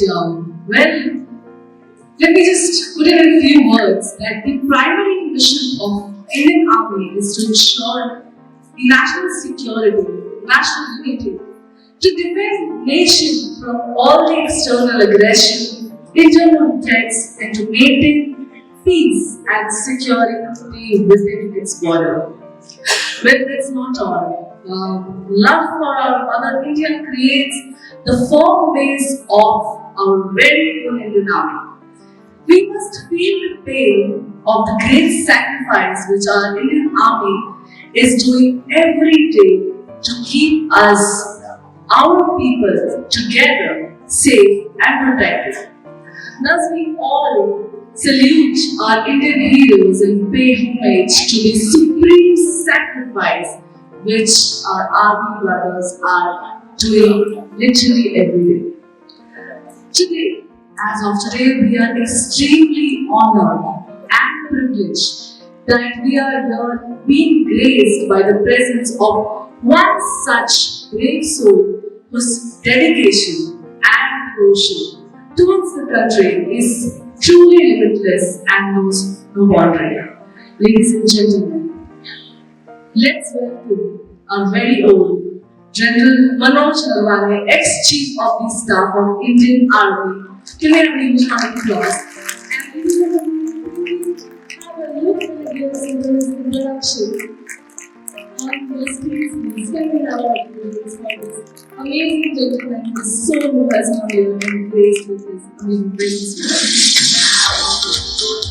well, let me just put it in a few words that the primary mission of Indian Army is to ensure the national security, national unity, to defend nation from all the external aggression, internal threats, and to maintain peace and security within its border. But that's not all. Love for our mother India creates the firm base of our very own Indian Army. We must feel the pain of the great sacrifice which our Indian Army is doing every day to keep us, our people, together, safe and protected. Thus, we all salute our Indian heroes and pay homage to the supreme sacrifice which our army brothers are doing literally every day. Today, as of today, we are extremely honored and privileged that we are here being graced by the presence of one such brave soul whose dedication and devotion towards the country is truly limitless and knows no boundary. Ladies and gentlemen, let's welcome our very own General Manoj Naravane, ex-Chief of the Staff of Indian Army. Can we have a huge round of applause? And we will have a look at the introduction on the species. Can we have a this amazing gentleman who is so personal and graced with his amazing presence?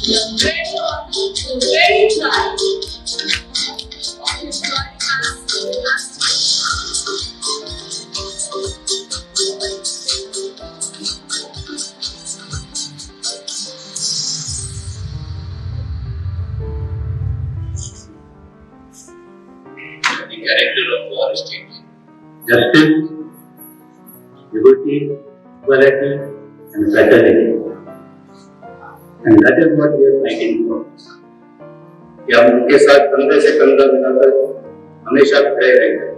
We are very honored, so very proud of his joining us. The character of war is changing. Justice, liberty, equality, and fraternity. And that is what we are fighting for. कि हम उनके साथ कंधे से कंधा मिलाकर हमेशा खड़े रहेंगे,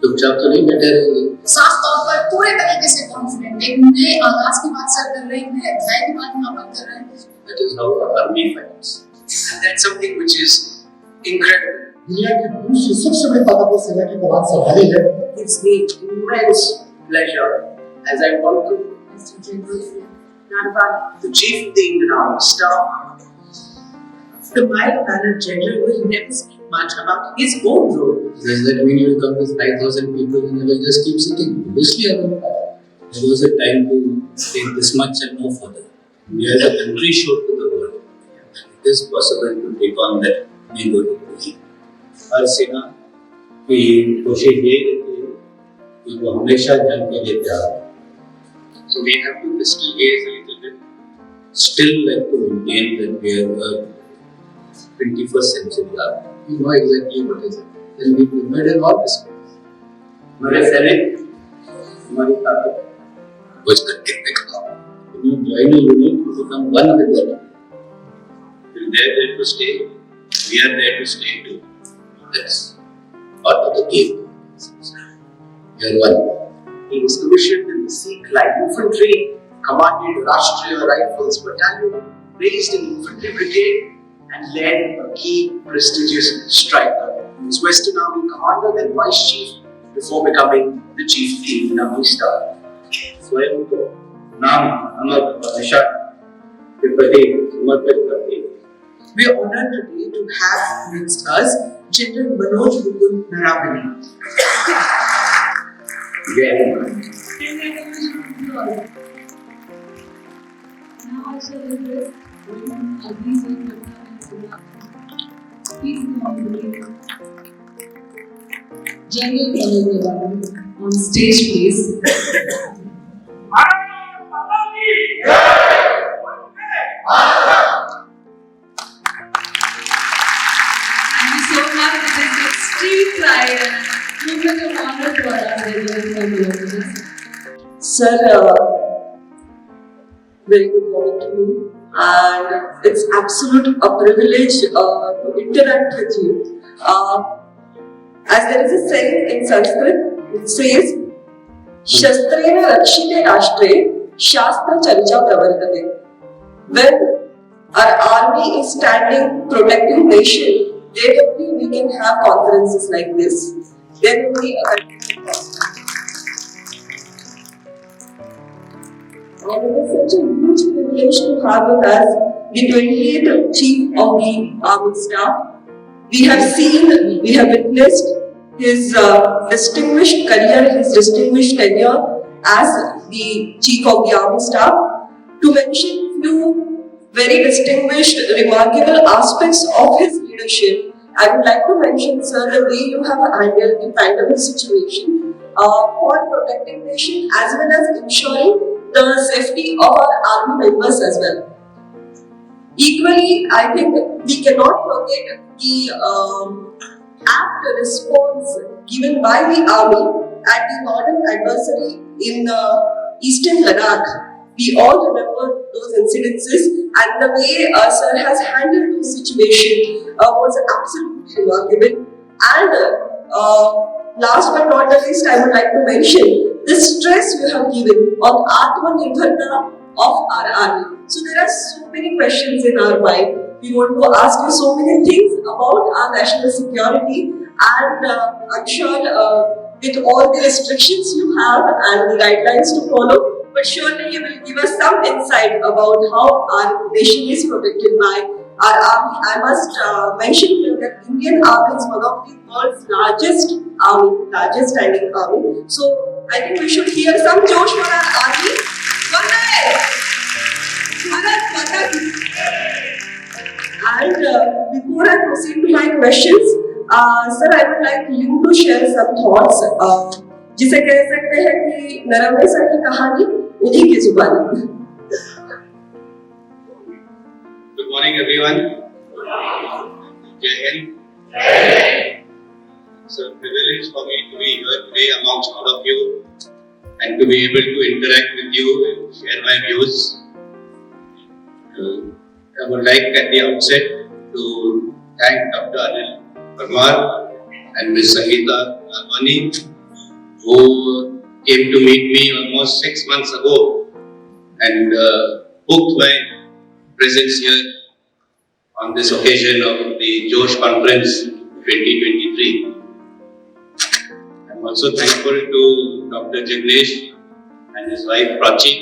चुपचाप तो नहीं बैठे रहेंगे। साफ तौर पर पूरे तरीके से कॉन्फिडेंट एक नए आगाज की बात सर कर रहे हैं, नए अध्याय की बात यहाँ पर कर रहे हैं। That is how the army fights. And that's something which is incredible. दुनिया की दूसरी सबसे बड़ी ताकतवर सेना की कमान संभाली है। Gives me immense pleasure as I welcome Mr. General Naravane, the Chief of the Indian Army Staff. The mild-mannered general will never speak much about his own role. Does that mean you will come with 5,000 people and you will just keep sitting? Obviously, I will. There was a time to take this much and no further. We as a country showed to the world that it is possible to take on that main role. हर सेना की कोशिश यही रहती है कि वो हमेशा जंग के लिए तैयार हो. So we have to still gaze a little bit. Still like to maintain that we are a 21st century army. You know exactly what is it. Then we prepared in all respects. हमारे सैनिक हमारी ताकत. कुछ करके दिखाओ. When you join a unit, you become one with them. They are there to stay. We are there to stay too. That's part of the game. You are one. He was commissioned in the Sikh Light Infantry, commanded Rashtriya Rifles Battalion, raised an infantry brigade, and led a key prestigious striker. He was Western Army Commander, then Vice Chief, before becoming the Chief of the Indian Army Staff. स्वयं को नाम अमर और निशान के प्रति समर्पित करते हैं. We are honored today to have amongst us General Manoj Naravane. जय Now I shall request Aziz and please nominate General Manoj Naravane on stage, please. Thank you so much. It is extreme pride and movement of honor for us, General Manoj. Sir, very good morning to you, and it's absolute a privilege to interact with you. As there is a saying in Sanskrit, it says, "Shastrena rakshite rashtre, Shastra Charcha Pravartate. When our army is standing protecting nation, then only we can have conferences like this. Then only a country can prosper. And it is such a huge privilege to have with us the 28th Chief of the Army Staff. We have seen, we have witnessed his distinguished career, his distinguished tenure as the Chief of the Army Staff. To mention few very distinguished, remarkable aspects of his leadership, I would like to mention, sir, the way you have handled the pandemic situation for protecting nation as well as ensuring the safety of our army members as well. Equally, I think we cannot forget the apt response given by the army at the northern adversary in eastern Ladakh. We all remember those incidences, and the way sir has handled those situations was absolutely remarkable. And last but not the least, I would like to mention the stress you have given on Atmanirbharta of our army. So there are so many questions in our mind. We want to ask you so many things about our national security, and I'm sure with all the restrictions you have and the guidelines to follow, but surely you will give us some insight about how our nation is protected by our army. I must mention here that Indian Army is one of the world's largest army, largest standing army. So I think we should hear some Josh for our army. Vande! Bharat Mata Ki! And before I proceed to my questions, sir, I would like you to share some thoughts. जिसे कह सकते हैं कि Naravane sir की कहानी उन्हीं की जुबानी. Good morning, everyone. Jai Hind. It's a privilege for me to be here today amongst all of you and to be able to interact with you and share my views. I would like at the outset to thank Dr. Anil Parmar and Ms. Sangeeta Naravane, who came to meet me almost 6 months ago and booked my presence here on this occasion of the Josh Conference 2023. I'm also thankful to Dr. Jagnesh and his wife Prachi,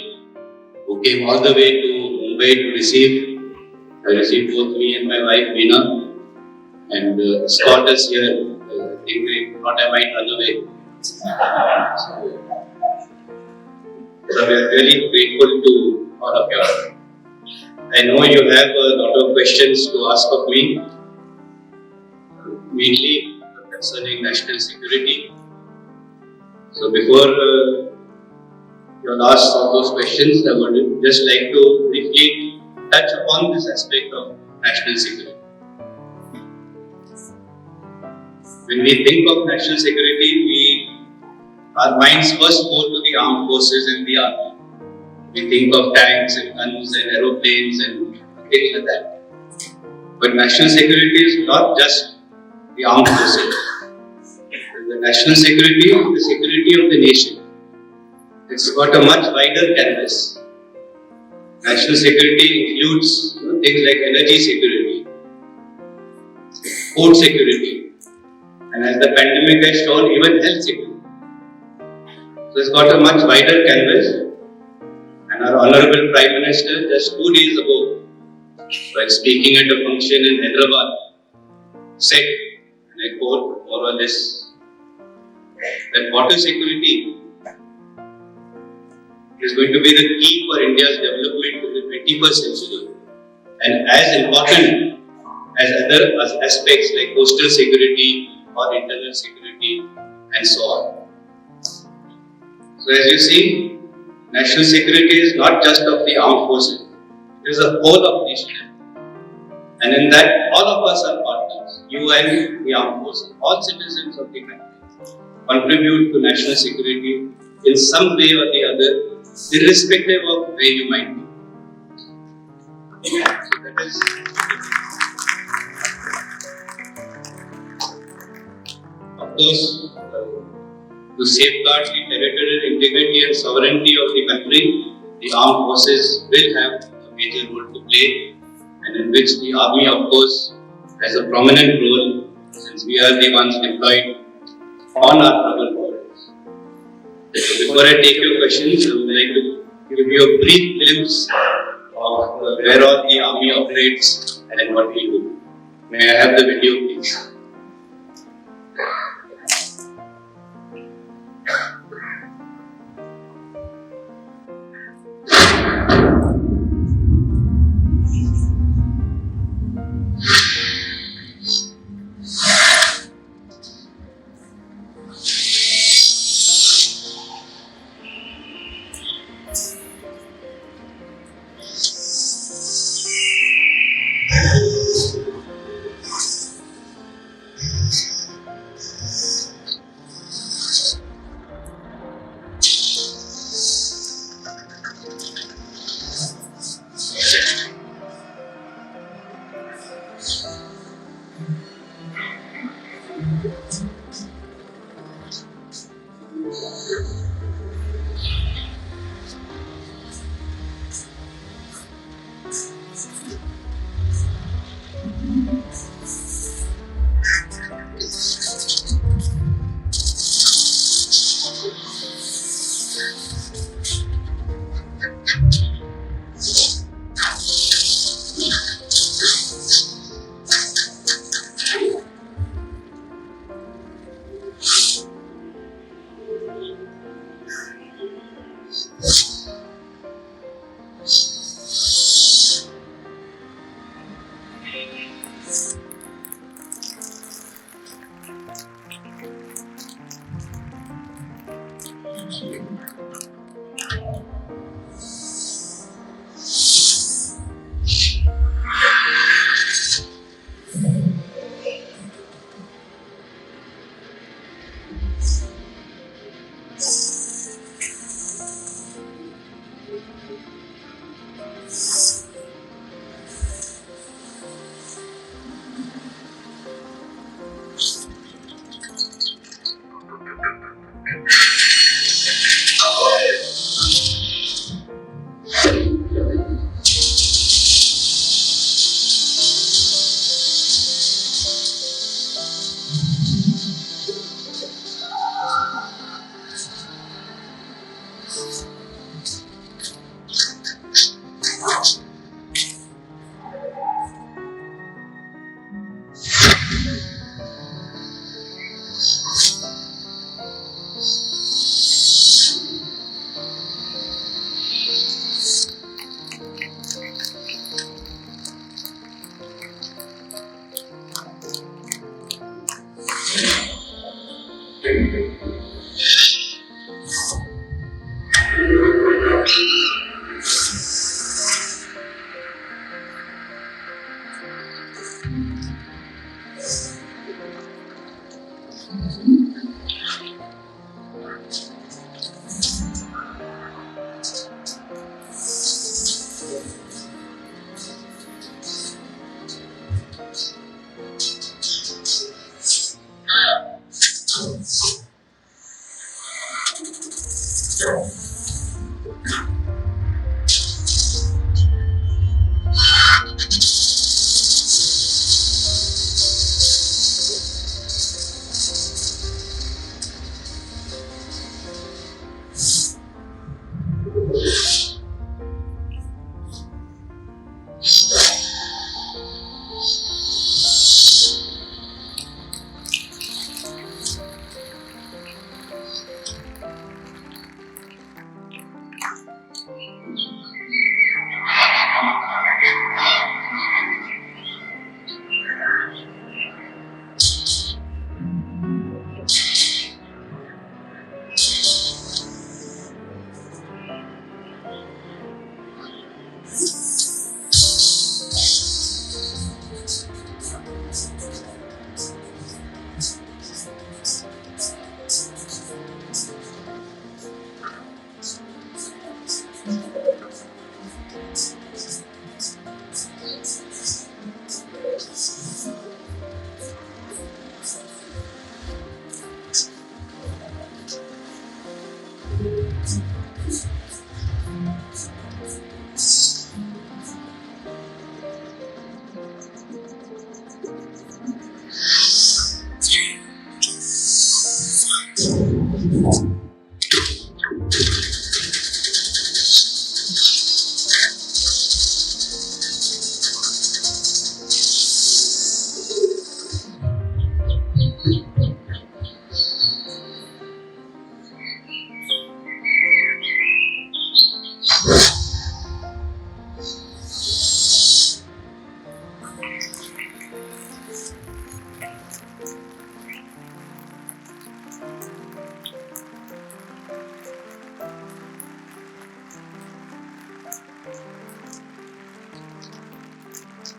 who came all the way to Mumbai to receive. I received both me and my wife Meena, and escort us here. I think they thought I might run away. So we are really grateful to all of you. I know you have a lot of questions to ask of me, mainly concerning national security. So before you ask all those questions, I would just like to briefly touch upon this aspect of national security. When we think of national security, our minds first go to the armed forces and the army. We think of tanks and guns and aeroplanes and things like that. But national security is not just the armed forces. The national security is the security of the nation. It's got a much wider canvas. National security includes things like energy security, food security, and as the pandemic has shown, even health security. So it's got a much wider canvas. And our Honorable Prime Minister just 2 days ago, while speaking at a function in Hyderabad, said, and I quote more or less, that water security is going to be the key for India's development in the 21st century, and as important as other aspects like coastal security or internal security and so on. So as you see, national security is not just of the armed forces, it is a whole of nation. And in that, all of us are partners, you and the armed forces, all citizens of the country contribute to national security in some way or the other, irrespective of where you might be. So that is of course, to safeguard the territorial integrity and sovereignty of the country, the armed forces will have a major role to play, and in which the army, of course, has a prominent role, since we are the ones deployed on our troubled borders. So before I take your questions, I would like to give you a brief glimpse of where all the army operates and what we do. May I have the video, please?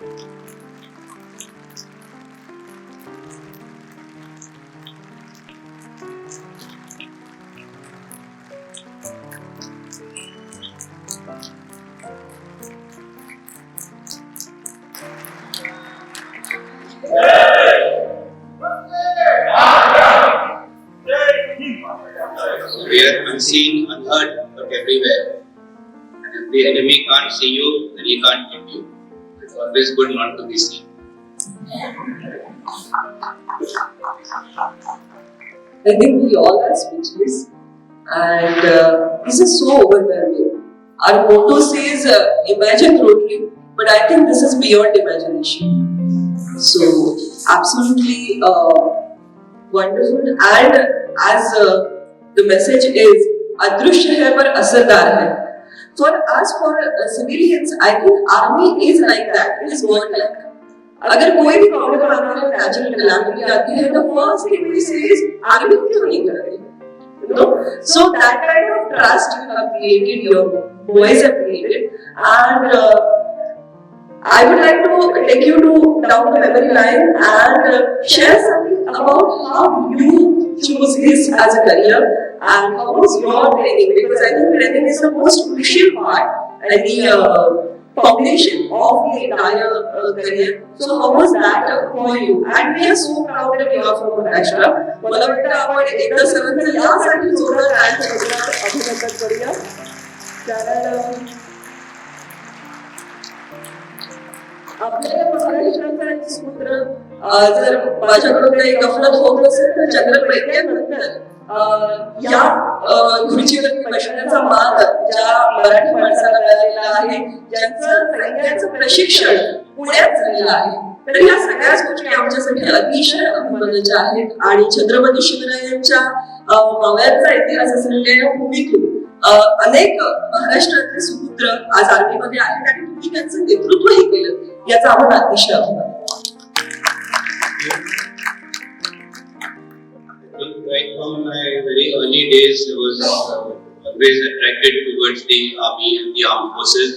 We are unseen, unheard, but everywhere. And if the enemy can't see you, then he can't hit you. It's always good not to be seen. I think we all are speechless, and this is so overwhelming. Our motto says imagine Rotary, but I think this is beyond imagination. So, absolutely wonderful. And as the message is, अदृश्य है पर असरदार है. For us, for civilians, I think army is like that. It is not like that. अगर कोई भी problem आती है, नेचुरल कैलामिटी आती है, the first thing we say is army क्यों नहीं कर रहे? You know, so that kind of trust you have created, your boys have created, and I would like to take you to down the memory line and share something about how you chose this as a career and how was your training, because I think training is the most crucial part and the foundation of the entire career. So how was that for you? And we are so proud that you are from Maharashtra. मला वाटतं आपण एकदा सर्वांचं यासाठी जोरदार टाळ्या अभिनंदन करूया. कारण आपल्या महाराष्ट्राचा एक सूत्र जर माझ्याकडून काही गफलत होत असेल तर चंद्रपैत्यानंतर या खुर्चीवरती बसण्याचा मान ज्या मराठी माणसाला मिळालेला आहे, ज्यांचं सैन्याचं प्रशिक्षण पुण्यात झालेलं आहे, तर या सगळ्याच गोष्टी आमच्यासाठी अतिशय अभिमानाच्या आहेत. आणि छत्रपती शिवरायांच्या मावळ्यांचा इतिहास असलेल्या भूमीतून अनेक महाराष्ट्रातले सुपुत्र आज आर्मीमध्ये आहेत आणि तुम्ही त्यांचं नेतृत्वही केलं, याचा आम्हाला अतिशय अभिमान. Right from my very early days, I was always attracted towards the army and the armed forces.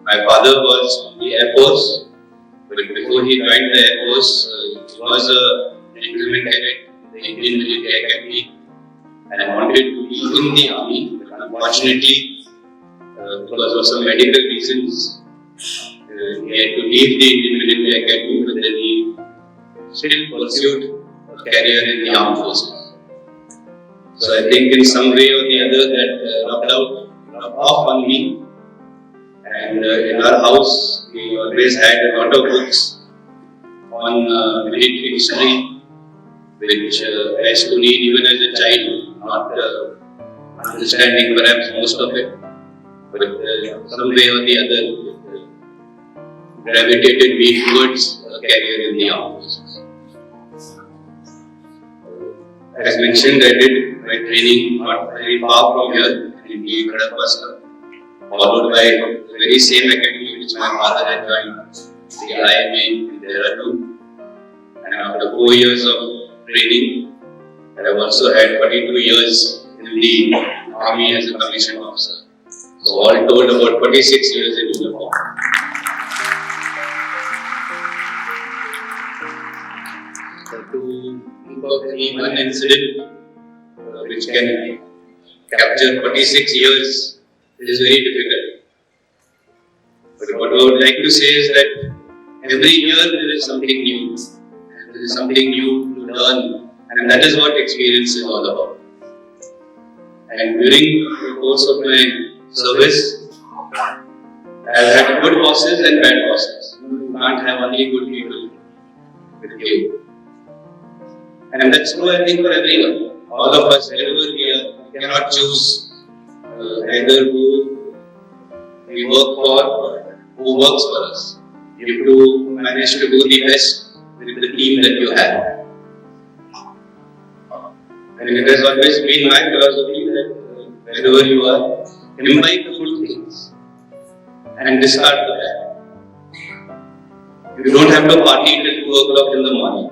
My father was in the Air Force, but before he joined the Air Force, he was a gentleman cadet in the Indian Military Academy and wanted to be in the army. But unfortunately, because of some medical reasons, he had to leave the Indian Military Academy, but then he still pursued a career in the armed forces. So I think in some way or the other that rubbed off on me. And in our house, we always had a lot of books on military history, which I used to read even as a child, not understanding perhaps most of it, but some way or the other gravitated me towards a career in the armed forces. As mentioned, I did my training not very far from here in the Kadapasta, followed by the very same academy which my father had joined, the IMA in Dehradun. And after 4 years of training, I have also had 42 years in the army as a commissioned officer. So all told about 46 years in uniform. So to think of any one incident which can capture 46 years, it is very difficult. But what I would like to say is that every year there is something new. There is something new to learn, and that is what experience is all about. And during the course of my service, I have had good bosses and bad bosses. You can't have only good people with you. And that's true, I think, for everyone. All of us, wherever we are, we cannot choose either who we work for or who works for us. You have to manage to do the best with the team that you have. And it has always been my philosophy that wherever you are, imbibe the good things and discard the bad. You don't have to party till 2 o'clock in the morning.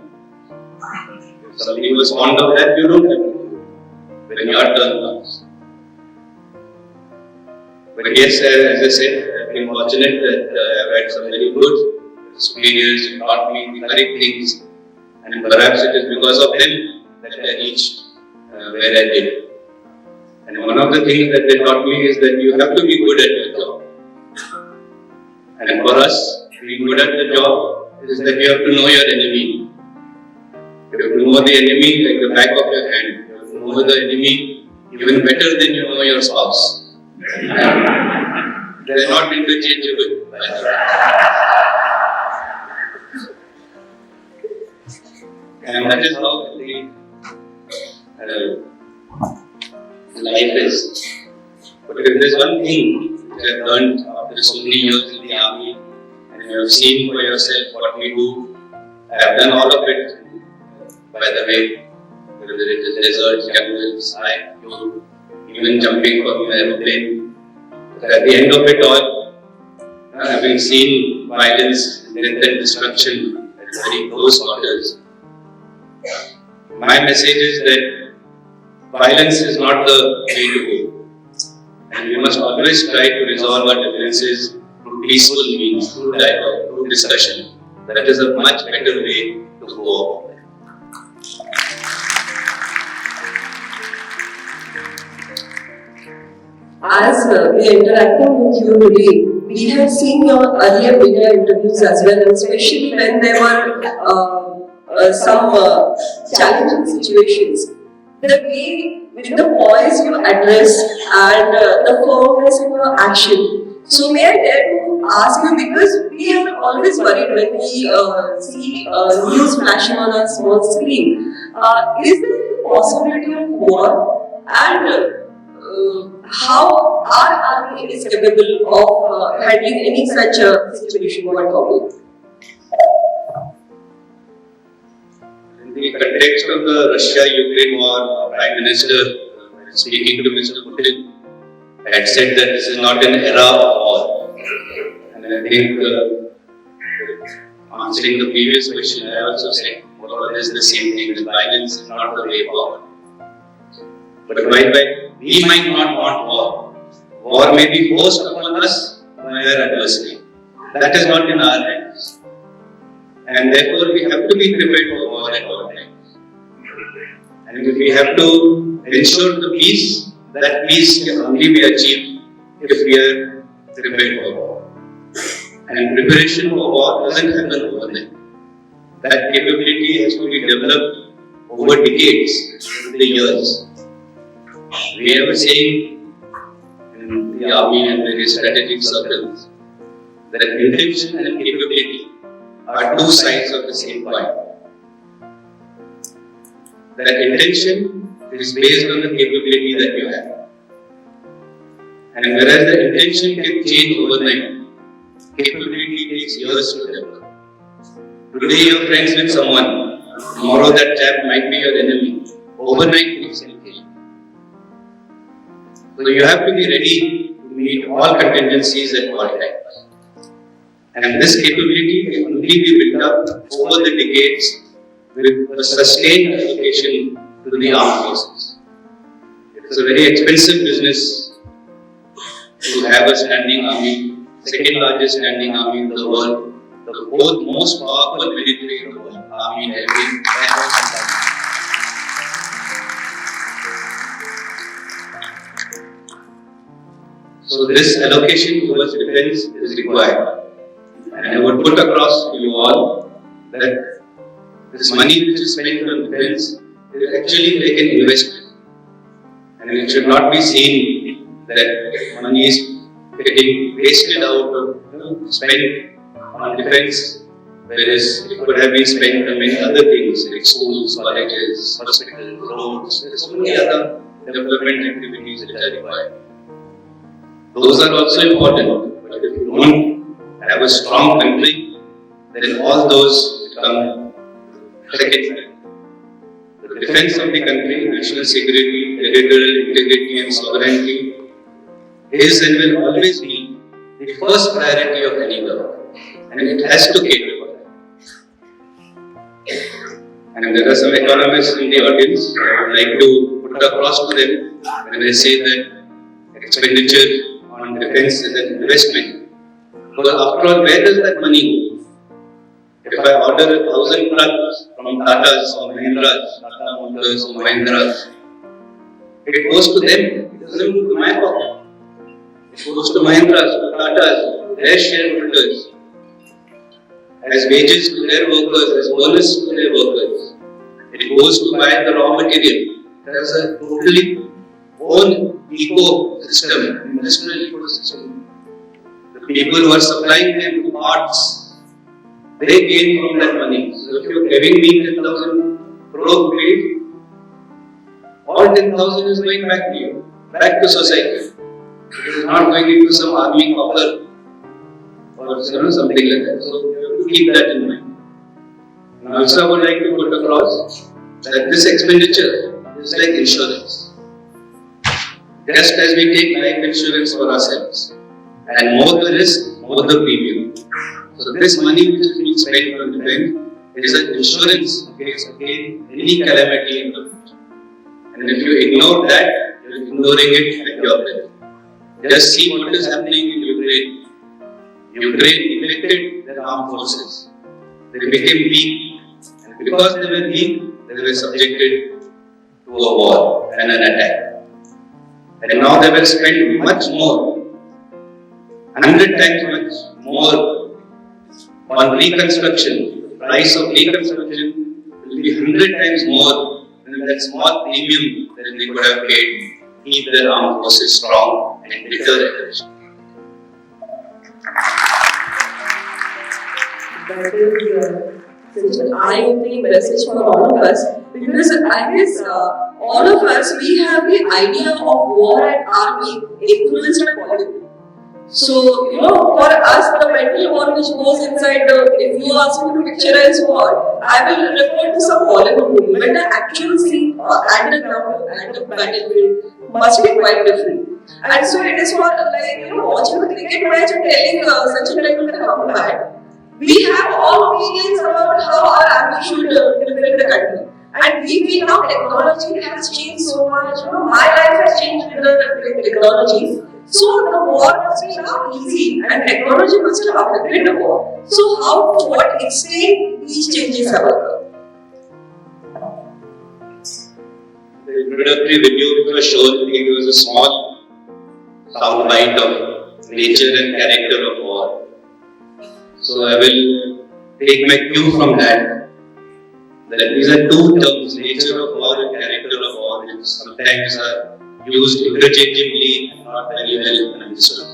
If somebody was fond of that, you don't have to do it when your turn comes. But yes, as I said, I've been fortunate that I've had some very good superiors who taught me the correct things, and perhaps it is because of them that I reached where I did. And one of the things that they taught me is that you have to be good at your job. And for us, being good at the job is that you have to know your enemy. You have to know the enemy like the back of your hand. You have to know the enemy even better than you know your spouse. They are not interchangeable, by the way. And that is how I think life is. But if there's one thing which I've learned after so many years in the army, and you have seen for yourself what we do, I have done all of it, by the way, whether it is deserts, jungles, you, even jumping from an aeroplane. But at the end of it all, having seen violence, death and destruction at very close quarters, my message is that violence is not the way to go. And we must always try to resolve our differences through peaceful means, through dialogue, through discussion. That is a much better way to go about it. As we are interacting with you today, we have seen your earlier media interviews as well, and especially when there were some challenging situations. The way with the poise you address and the firmness in your action. So may I dare to ask you, because we are always worried when we see news flashing on our small screen, is there a possibility of war, and how our army is capable of handling any such situation going forward? In the context of the Russia-Ukraine war, Prime Minister speaking to Mr. Putin had said that this is not an era of war. And I think answering the previous question, I also said more or less the same thing, that violence is not the way forward. But while we might not want war may be forced upon us by our adversary. That is not in our hands. And therefore we have to be prepared for war at all times. And if we have to ensure the peace, that peace can only be achieved if we are prepared for war. And preparation for war doesn't happen overnight. That capability has to be developed over decades, over the years. We have a saying in the army and various strategic circles that intention and capability are two sides of the same coin. That intention is based on the capability that you have. And whereas the intention can change overnight, capability takes years to develop. Today you are friends with someone, tomorrow that chap might be your enemy. Overnight things can change. So you have to be ready to meet all contingencies at all times. And this capability can only be built up over the decades with a sustained allocation to the armed forces. It's a very expensive business to have a standing army, second largest standing army in the world, the fourth most powerful military in the world, army, navy, air force and land. So this allocation towards defense is required. And I would put across to you all that this money which is spent on defense is actually like an investment. And it should not be seen that money is getting wasted out or spent on defense, whereas it could have been spent on many other things like schools, colleges, hospitals, roads, and so many other development activities which are required. Those are also important, but if you don't have a strong country, then all those become secondary. The defense of the country, national security, territorial integrity and sovereignty is and will always be the first priority of any government, and it has to cater for that. And there are some economists in the audience, I would like to put across to them when I say that expenditure on defense is an investment. Because after all, where does that money go? If I order 1,000 trucks from Tata's or Mahindras, Tata Motors or Mahindras, it goes to them. It doesn't go to my pocket. It goes to Mahindras, to Tata's, their shareholders, as wages to their workers, as bonus to their workers. It goes to buy the raw material. There's a totally own ecosystem, industrial ecosystem. The people who are supplying them to parts, they gain from that money. So if you're giving me 10,000 crore rupees, all 10,000 is going back to you, back to society. It is not going into some army copper or something like that. So you have to keep that in mind. And also I would like to put across that this expenditure is like insurance. Just as we take life insurance for ourselves, and more the risk, more the premium. So this money which is being spent on defense is an insurance against any calamity in the future. And if you ignore that, you are ignoring it at your peril. Just see what is happening in Ukraine. Ukraine neglected their armed forces. They became weak. And because they were weak, they were subjected to a war and an attack. And now they will spend much more, 100 times much more on reconstruction. The price of reconstruction will be 100 times more than that small premium that they could have paid to keep their armed forces strong and deter aggression. That is such an eye-opening message for all of us, because I guess all of us, we have the idea of war and army influenced by Bollywood. So, for us, the mental war which goes inside if you ask me to picturize war, I will refer to some Bollywood movie, but the actual scene at the ground, at the battlefield must be quite different. And so it is for watching a cricket match and telling Sachin Tendulkar to come back. We have all opinions about how our army should defend the country. And we feel now technology has changed so much. My life has changed with technology. So the war must be now easy, and technology must have affected the war. So to what extent these changes have occurred? The introductory video which was shown, I think it was a small sound bite of nature and character of war. So I will take my cue from that. That these are two terms, nature of war and character of war, which sometimes are used interchangeably and not very well understood.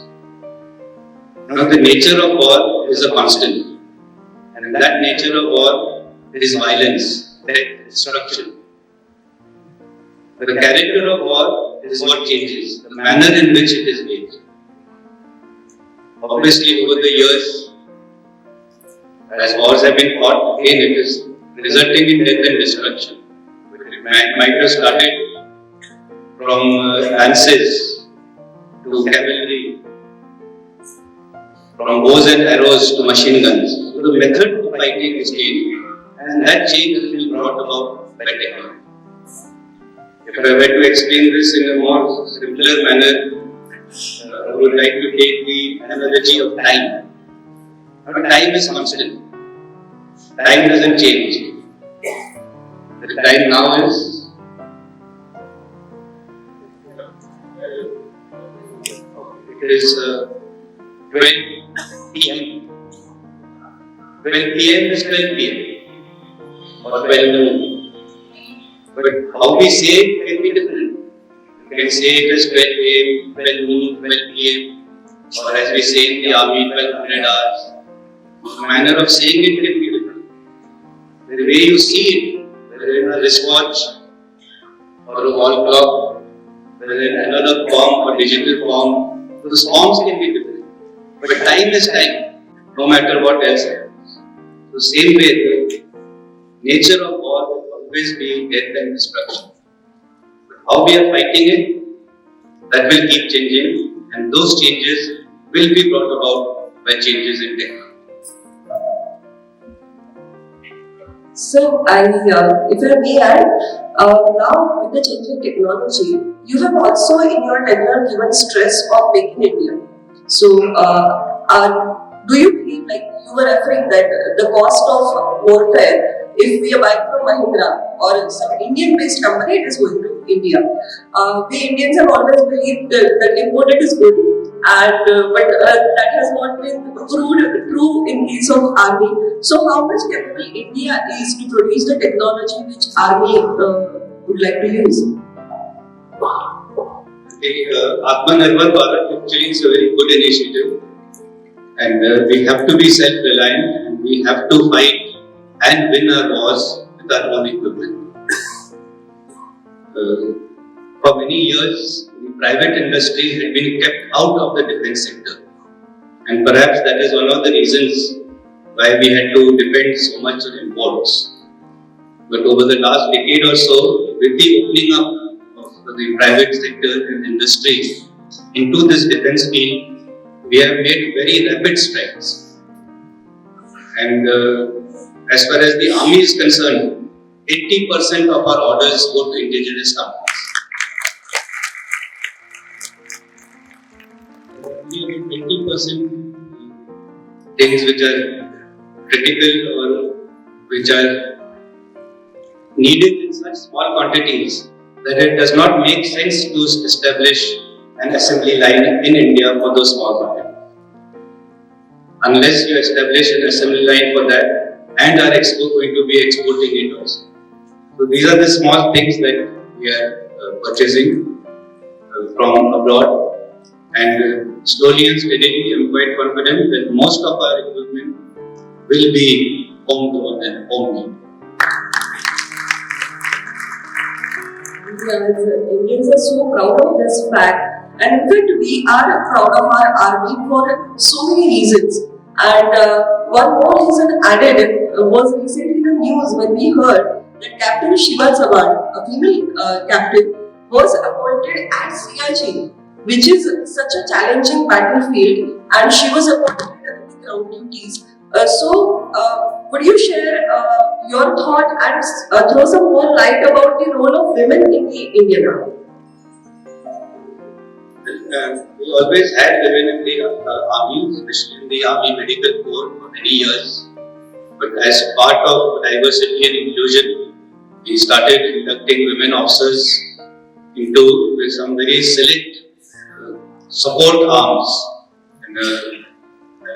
Now, the nature of war is a constant, and that nature of war is violence, death, destruction. But the character of war is what changes, the manner in which it is waged. Obviously, over the years, as wars have been fought, again it is resulting in death and destruction. It might have started from lances to cavalry, from bows and arrows to machine guns. So the method of fighting is changed, and that change has been brought about by technology. If I were to explain this in a more simpler manner, I would like to take the analogy of time. Now, time is constant. Time doesn't change. The time now is it is 12 p.m. 12 p.m. is 12 p.m. or 12 noon. But how we say it can be different. You can say it is 12 a.m., 12 noon, 12 p.m. or as we say in the army, 1200 hours. The manner of saying it can be different. The way you see it, whether in a wristwatch or a wall clock, whether in analog form or digital form, those forms can be different. But time is time, no matter what else happens. So same way, the nature of war will always be death and destruction. But how we are fighting it, that will keep changing, and those changes will be brought about by changes in technology. So, if I may add, now with the changing technology, you have also in your tenure given stress of Make in India. So, our Do you believe, like you were referring, that the cost of warfare, if we are buying from Mahindra or some Indian-based company, it is going to India. We Indians have always believed that imported is good, and but that has not been proved true in case of army. So, how much capable India is to produce the technology which army would like to use? The Atmanirbhar Bharat actually is a very good initiative, and we have to be self-reliant, and we have to fight and win our wars with our own equipment. For many years, the private industry had been kept out of the defense sector, and perhaps that is one of the reasons why we had to depend so much on imports. But over the last decade or so, with the opening up of the private sector and industry into this defense field, we have made very rapid strides. And as far as the army is concerned, 80% of our orders go to indigenous companies. Only 20% things which are critical or which are needed in such small quantities that it does not make sense to establish an assembly line in India for those small quantities. Unless you establish an assembly line for that and are going to be exporting it also. So these are the small things that we are purchasing from abroad, and slowly and steadily I am quite confident that most of our equipment will be homegrown and homemade. Indians are so proud of this fact, and in fact, we are proud of our army for so many reasons. And one more reason added was recently in the news when we heard that Captain Shiva Chavan, a female captain, was appointed at Siachen, which is such a challenging battlefield, and she was appointed at the ground duties. Would you share your thought and throw some more light about the role of women in the Indian Army? We always had women in the army, especially in the Army Medical Corps for many years. But as part of diversity and inclusion, we started inducting women officers into some very select support arms. And I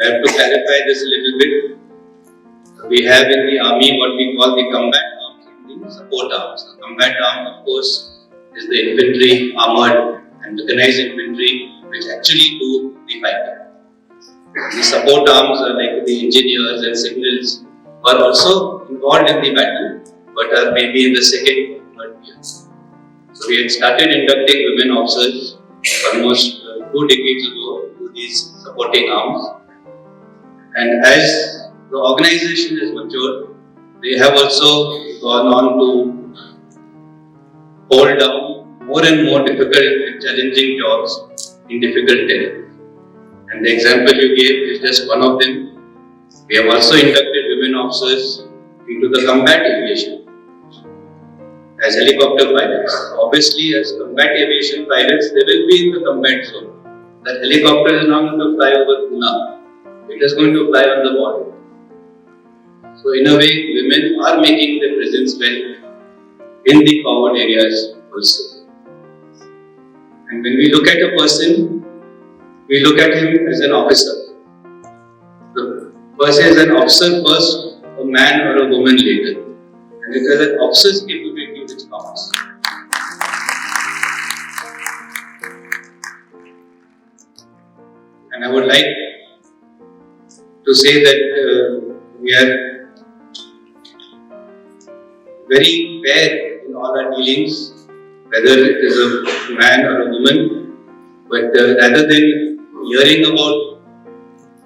have to clarify this a little bit. We have in the army what we call the combat arms and the support arms. The combat arm, of course, is the infantry, armored and mechanized infantry, which actually do the fighting. The support arms are like the engineers and signals, who are also involved in the battle, but are maybe in the second or third year. So we had started inducting women officers almost 2 decades ago to these supporting arms. And as the organization has matured, they have also gone on to hold down more and more difficult and challenging jobs in difficult terrain. And the example you gave is just one of them. We have also inducted women officers into the combat aviation as helicopter pilots. Obviously, as combat aviation pilots, they will be in the combat zone. That helicopter is not going to fly over Pune. It is going to fly on the border. So in a way, women are making their presence felt in the forward areas also. And when we look at a person, we look at him as an officer. The person is an officer first, a man or a woman later. And it is an officer's capability which counts. And I would like to say that we are very fair in all our dealings, whether it is a man or a woman. But rather than hearing about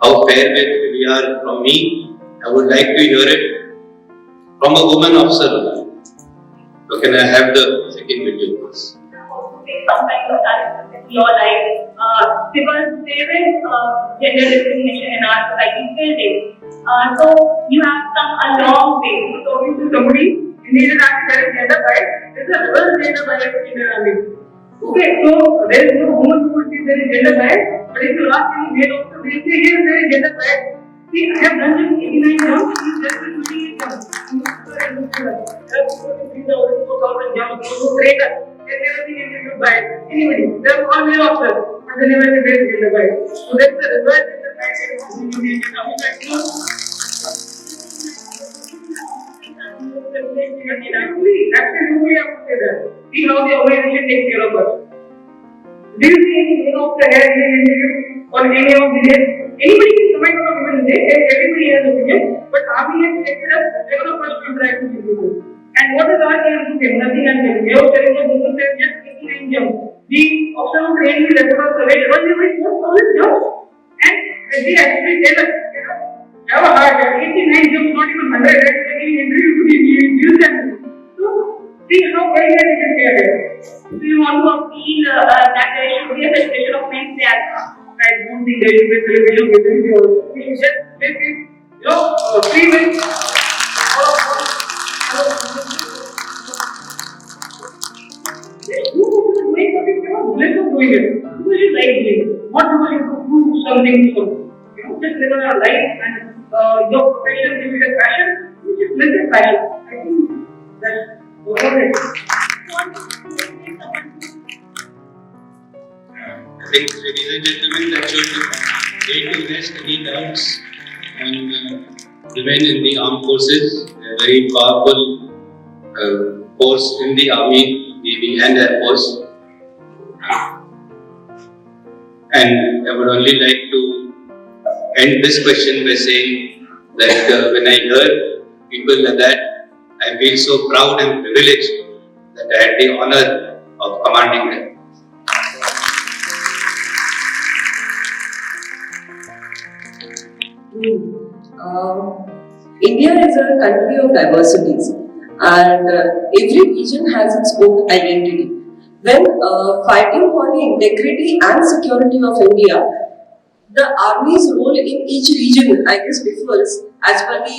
how fair we are from me, I would like to hear it from a woman officer. So can I have the second video, please? Some kind of challenges in your life because there is gender discrimination in our society still there. So you have come a long way. Talking to somebody, you need to ask there is gender bias. There is a reverse gender bias in the army. Okay, so there is no woman who would say there is gender bias, but if you ask any male officer, they will say yes, there is gender bias. See, I have done just 89 jumps, he just did 28 jumps. There are people 3,000, 4,000 jumps, so greater. They've never been interviewed by anybody. They're all male officers, but they never been interviewed by. So that's the result in the fact that absolutely, I would say that. See how the organization takes care of us. Do you see any male officer here in the interview or any of the days? Anybody can comment on a women's day, everybody has an opinion, but Army has selected us, they were the first to interact with people. And what is our claim to them? Nothing else. We have telling us business is just 89 jumps. The officer who trained me record of survey, was every 4,000 jumps. And they actually tell us, have a heart, 89 jumps, not even 100, and taking interview to be used them. So, see how very well it is here. Do you want to appeal that there should be a celebration of men's day? I don't think there should be a celebration of women's day also. We should just make it, free will. Bliss of doing it. People should like doing it. Not people should prove something so. Just live your life and your profession, if it is passion, you just live your passion. I think that's about it. I think, ladies and gentlemen, that should take to rest any doubts on women in the armed forces. A very powerful force in the Army, Navy, and Air Force. And I would only like to end this question by saying that when I heard people like that, I feel so proud and privileged that I had the honor of commanding them. India is a country of diversities, and every region has its own identity. When fighting for the integrity and security of India, the army's role in each region, I guess, differs as per the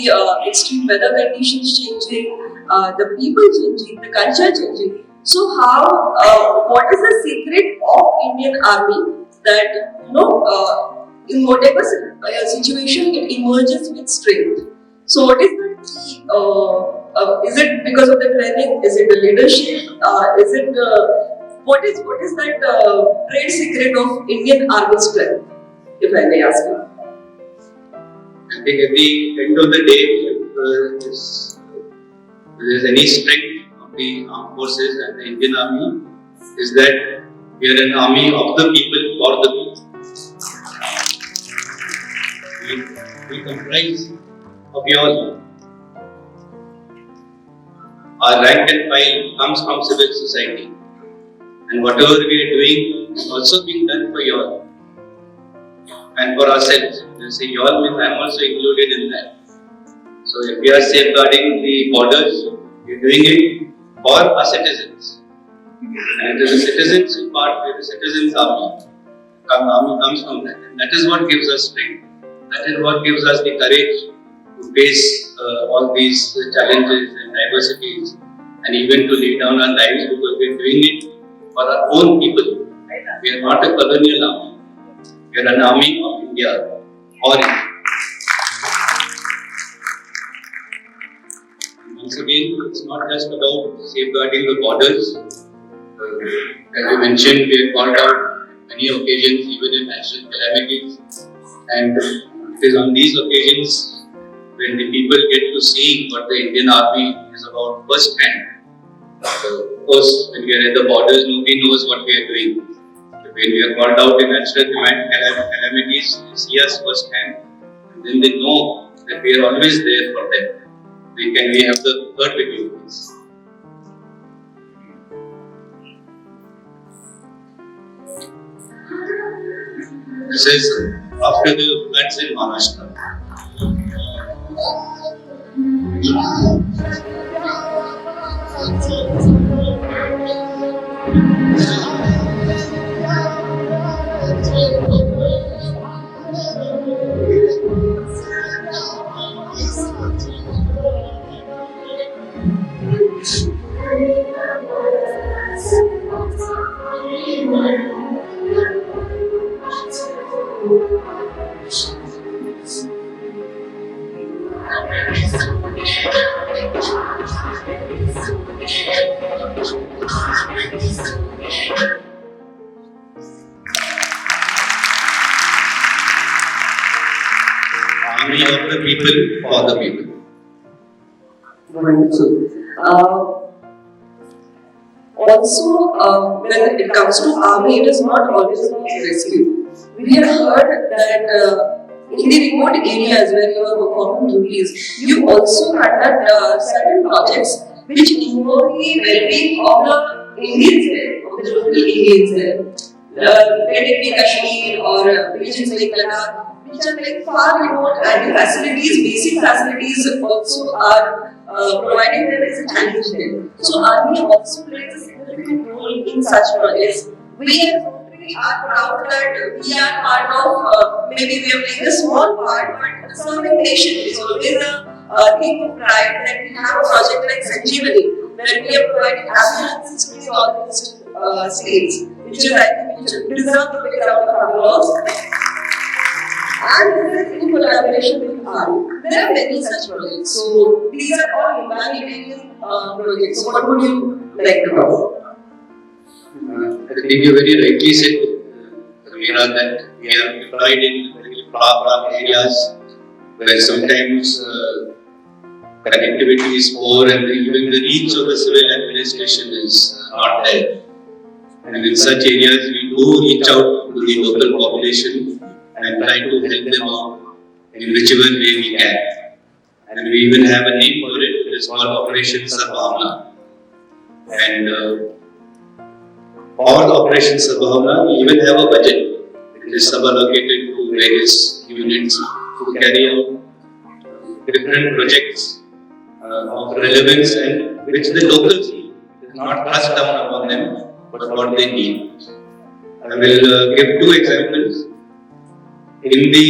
extreme weather conditions changing, the people changing, the culture changing. So, what is the secret of Indian Army that in whatever situation it emerges with strength? So, what is the key? Is it because of the training? Is it the leadership? Is it what is that great secret of Indian Army strength? If I may ask you. I think at the end of the day, if there is any strength of the armed forces and the Indian Army, is that we are an army of the people for the people. We comprise of you all. Our rank and file comes from civil society, and whatever we are doing is also being done for you all. And for ourselves. You say you all means I am also included in that. So if we are safeguarding the borders, we are doing it for our citizens. And it is a citizens part, it is a citizens army. Army comes from that. And that is what gives us strength. That is what gives us the courage to face all these challenges and diversities, and even to lay down our lives, because we are doing it for our own people. We are not a colonial army. We are an army of India, or India. Once again, it's not just about safeguarding the borders. As I mentioned, we have called out many occasions, even in national calamities. And it is on these occasions when the people get to see what the Indian Army is about firsthand. Of course, when we are at the borders, nobody knows what we are doing. When we are called out in natural calamities, they see us firsthand, and then they know that we are always there for them. We have the third with please. This is after the floods in Maharashtra. Army of the people, for the people. Wonderful. Also, when it comes to army, it is not always about rescue. We have heard that in the remote areas where you are performing duties, you also conduct certain projects which involve the well-being of the Indians there, of the local Indians there. Let it be Kashmir or regions like Ladakh, which are like far remote, and the facilities, basic facilities also are providing them as a challenge there. So army also plays a significant role in such projects. We as Rotary are proud that we are part of, maybe we are playing a small part, but serving nation is always a thing of pride that we have a project like Sanjeevani, where we are providing ambulances to the all the states, which is, I think, which deserve the big round of applause. And this is in collaboration with army. There are many such projects. So these are all humanitarian projects. So what would you like to know? I think you very rightly said, Sameera, that we are deployed in very far areas where sometimes connectivity is poor and even the reach of the civil administration is not there. And in such areas, we do reach out to the local population and try to help them out in whichever way we can. And we even have a name for it. It is called Operation Sadbhavna. And for Operation Sadbhavna, we even have a budget. It is sub-allocated to various units to carry out different projects of relevance and which the locals need. It is not thrust down upon them, but what they need. I will give two examples. In the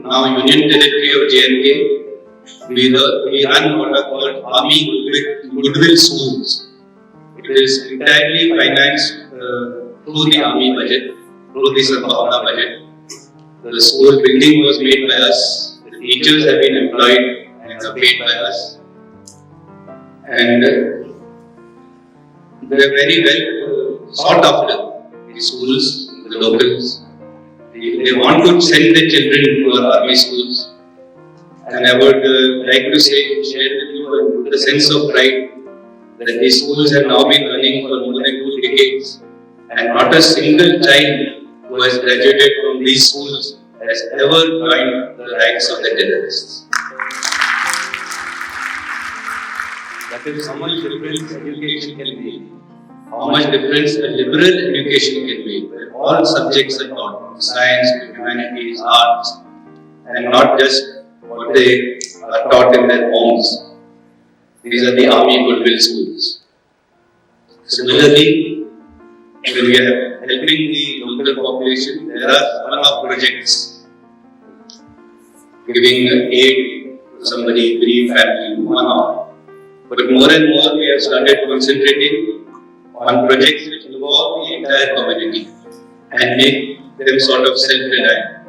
now Union Territory of J&K, we run what are called Army Goodwill Schools. It is entirely financed through the Army budget, through the Sadbhavna budget. The school building was made by us, the teachers have been employed and are paid by us. And they are very well sought after, the schools, the locals. They want to send their children to our army schools. And I would like to share with you the sense of pride that these schools have now been running for more than 2 decades. And not a single child who has graduated from these schools has ever joined the ranks of the terrorists. That is how much difference education can make. How much difference a liberal education can make, where all subjects are taught, science, humanities, arts, and not just what they are taught in their homes. These are the Army Goodwill Schools. Similarly, when we are helping the local population, there are one-off projects giving aid to somebody, bereaved family, one-off. But more and more we have started concentrating on projects which involve the entire community and make them sort of self-reliant.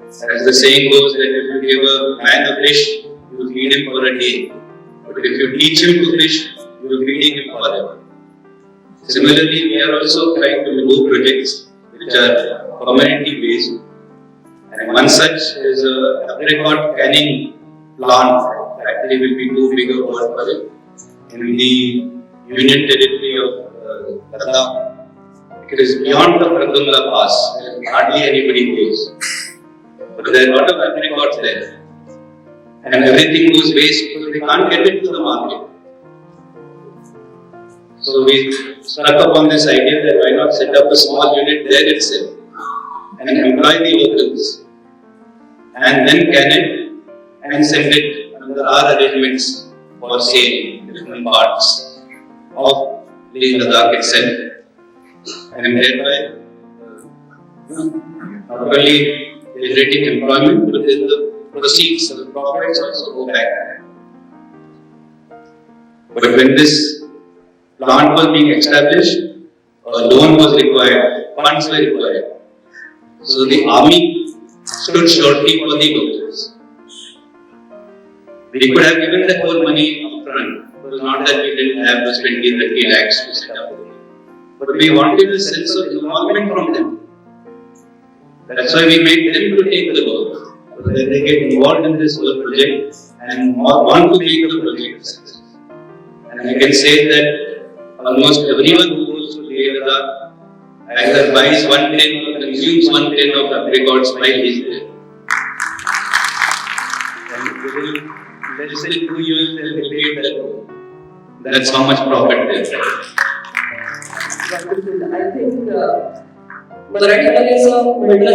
As the saying goes, that if you give a man a fish, you will feed him for a day. But if you teach him to fish, you will feed him forever. Similarly, we are also trying to do projects which are community-based. And one such is a apricot canning plant. Factory will be too big a word for it. In the Union Territory of Ladakh. It is beyond the Pratungla Pass, where hardly anybody goes. But there are a lot of apricots there. And everything goes waste because they can't get it to the market. So we struck upon this idea that why not set up a small unit there itself and employ the locals and then can it and send it under our arrangements for sale in different parts of the Ladakh itself, and thereby not only generating employment, but then the proceeds of the profits also go back. But when this plant was being established, a loan was required, funds were required. So the army stood shortly for the locals. We could have given the whole money upfront. It was not that we didn't have those 20-30 lakhs to set up. But we wanted a sense of involvement from them. That's why we made them to take the work. So that they get involved in this whole project and want to make the project a success. And I can say that almost everyone who goes to Leh either buys 1 tin or consumes 1 tin of apricots while he's there. And within less than 2 years, they'll pay that loan. That's how much profit they get. Wonderful. I think Marathi is a Mandla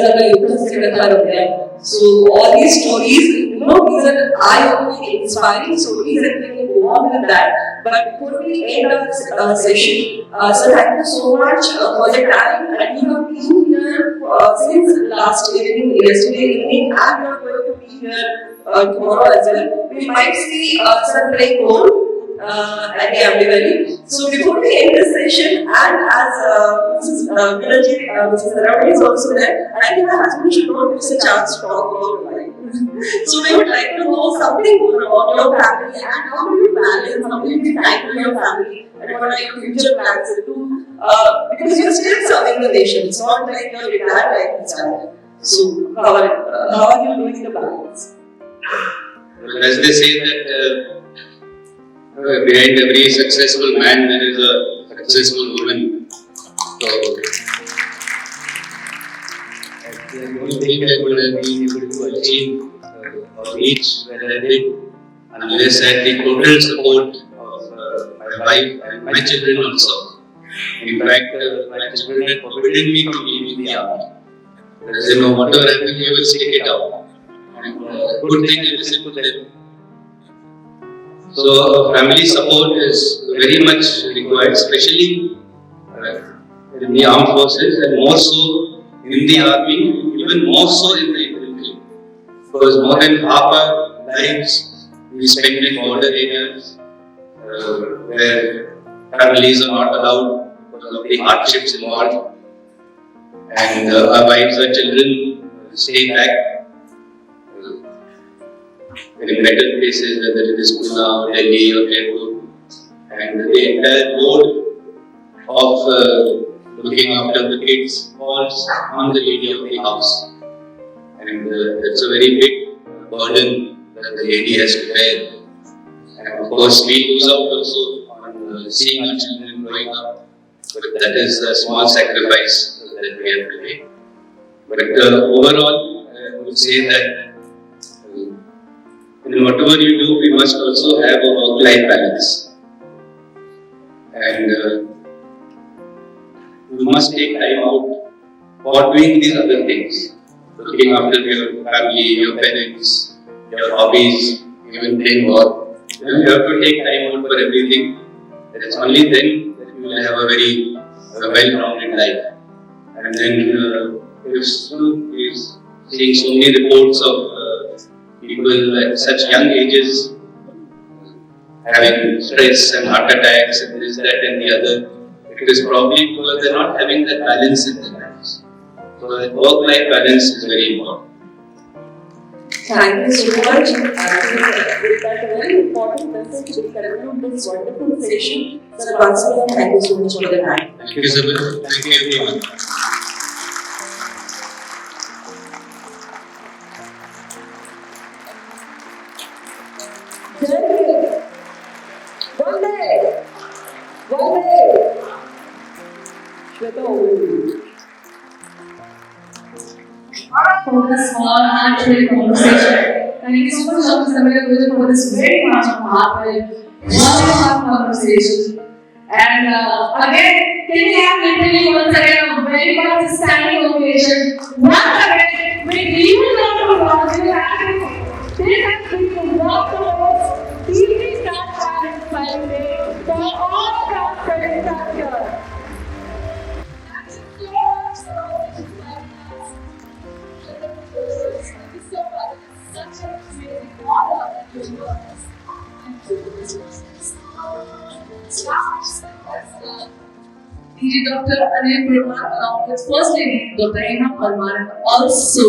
Yuddha. So all these stories, these are eye-opening, inspiring stories, and we can go on with that. But before we end our session, so thank you so much for the time. And you have been here since last evening, yesterday evening, and you are going to be here tomorrow as well. We might see some break home. At the Ambivali. So before we end this session, and as Mrs. Naravane is also there, I think my husband should not miss a chance to talk about life. So we would like to know something more about your family and how do you balance, how do you be kind to your family, and what are your future plans to because you're still serving the nation. It's not like you're retired like this time. So how are you doing the balance? Well, as they say that behind every successful man there is a successful woman. So the only thing I would have been able to achieve or reach where I did, unless I had the total support of my wife and my children also. In fact, my children had forbidden me from leaving the army. They know whatever happens, you will stick it out. And good thing I listen to them. So family support is very much required, especially in the armed forces and more so in the army, even more so in the infantry. Because more than half our lives we spend in border areas where families are not allowed because of the hardships involved. And our wives or children stay back in better places, whether it is Pune or Delhi or Jaipur, and the entire load of looking after the kids falls on the lady of the house, and it's a very big burden that the lady has to bear. And of course, we lose out also on seeing our children growing up, but that is a small sacrifice that we have to make. But overall, I would say that in whatever you do, we must also have a work-life balance. And you must take time out for doing these other things. Looking after your family, your parents, your hobbies, even playing golf. You have to take time out for everything. It's only then that you will have a very well-rounded life. And then we've seeing so many reports of people at such young ages having stress and heart attacks and this, that and the other. It is probably because they are not having that balance in their lives. So that work-life balance is very important. Thank you so much. With that very important message, we conclude this wonderful session. Sir, once again, thank you so much for the time. Thank you, Sameera. Thank you, everyone. For this small heartfelt conversation. Thank you so much, Dr. Sameera Gujar, for this very much heartfelt, wonderful conversation. And again, can we have literally once again a very much standing ovation? Once again, with you, Dr. Gujar, this has been the Dr. TV Star Talent Spelling Day for all class credits here. Thank you so much for inspiring us. Thank you so much. It's such an amazing honor that you do us. Thank you. DJ Dr. Anil Parmar, along with First Lady Dr. Hema Parmar, and also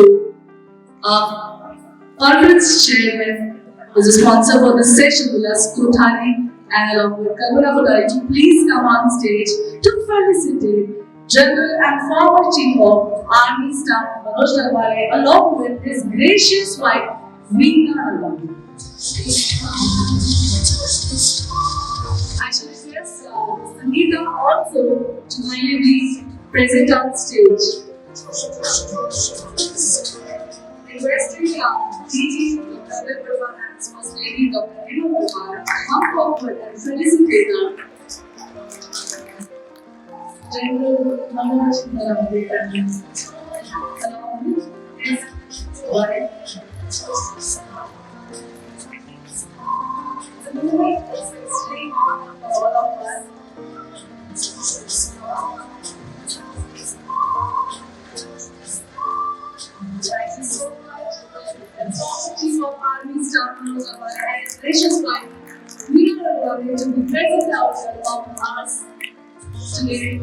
Conference Chairman was the sponsor for this session, Vilas Kothari and along with Karuna Kothari to please come on stage to felicitate General and former Chief of Army Staff Manoj Naravane along with his gracious wife Veena Naravane. I shall request Sangeeta also to kindly be present on stage. Requesting DG Dr. Prabha and his First Lady Dr. Sameera Gujar to come forward and felicitate her. General Manoj Naravane and along with his wife. The moment is extremely for all of us. Thank you so much. And also Chief of Army Staff Manoj Naravane and his gracious wife Veena Naravane to be present out here among us today.